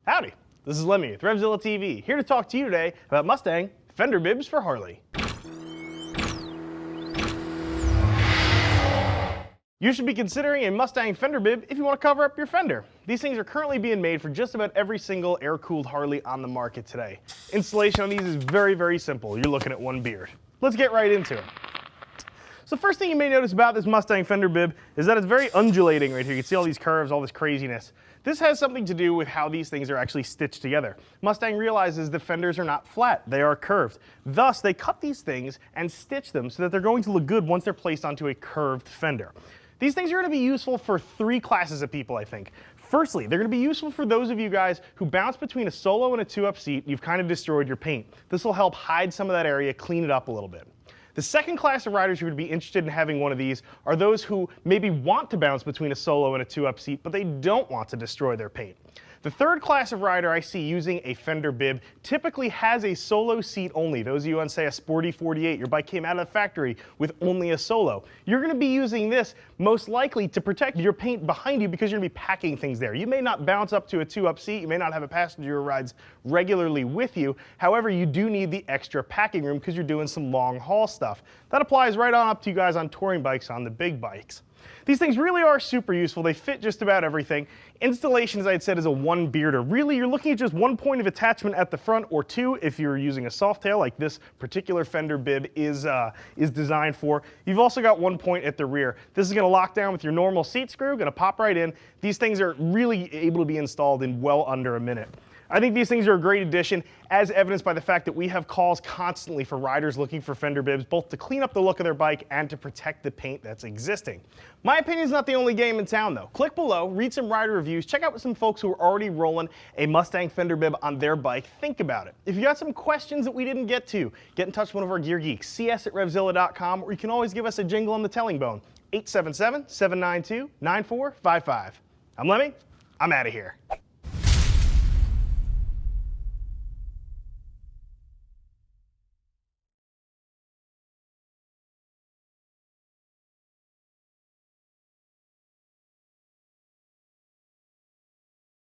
Howdy, this is Lemmy with Revzilla TV, here to talk to you today about Mustang fender bibs for Harley. You should be considering a Mustang fender bib if you want to cover up your fender. These things are currently being made for just about every single air-cooled Harley on the market today. Installation on these is very, very simple. You're looking at one beard. Let's get right into it. So first thing you may notice about this Mustang fender bib is that it's very undulating right here. You can see all these curves, all this craziness. This has something to do with how these things are actually stitched together. Mustang realizes the fenders are not flat, they are curved. Thus, they cut these things and stitch them so that they're going to look good once they're placed onto a curved fender. These things are going to be useful for three classes of people, I think. Firstly, they're going to be useful for those of you guys who bounce between a solo and a two-up seat. You've kind of destroyed your paint. This will help hide some of that area, clean it up a little bit. The second class of riders who would be interested in having one of these are those who maybe want to bounce between a solo and a two-up seat, but they don't want to destroy their paint. The third class of rider I see using a fender bib typically has a solo seat only. Those of you on, say, a Sporty 48, your bike came out of the factory with only a solo. You're going to be using this most likely to protect your paint behind you because you're going to be packing things there. You may not bounce up to a two-up seat, you may not have a passenger who rides regularly with you. However, you do need the extra packing room because you're doing some long haul stuff. That applies right on up to you guys on touring bikes, on the big bikes. These things really are super useful. They fit just about everything. Installation, as I had said, is a one bearder. Really, you're looking at just one point of attachment at the front, or two if you're using a soft tail like this particular fender bib is designed for. You've also got one point at the rear. This is going to lock down with your normal seat screw, going to pop right in. These things are really able to be installed in well under a minute. I think these things are a great addition, as evidenced by the fact that we have calls constantly for riders looking for fender bibs, both to clean up the look of their bike and to protect the paint that's existing. My opinion is not the only game in town, though. Click below, read some rider reviews, check out some folks who are already rolling a Mustang fender bib on their bike. Think about it. If you got some questions that we didn't get to, get in touch with one of our gear geeks. See us at Revzilla.com, or you can always give us a jingle on the telling bone. 877-792-9455. I'm Lemmy. I'm out of here.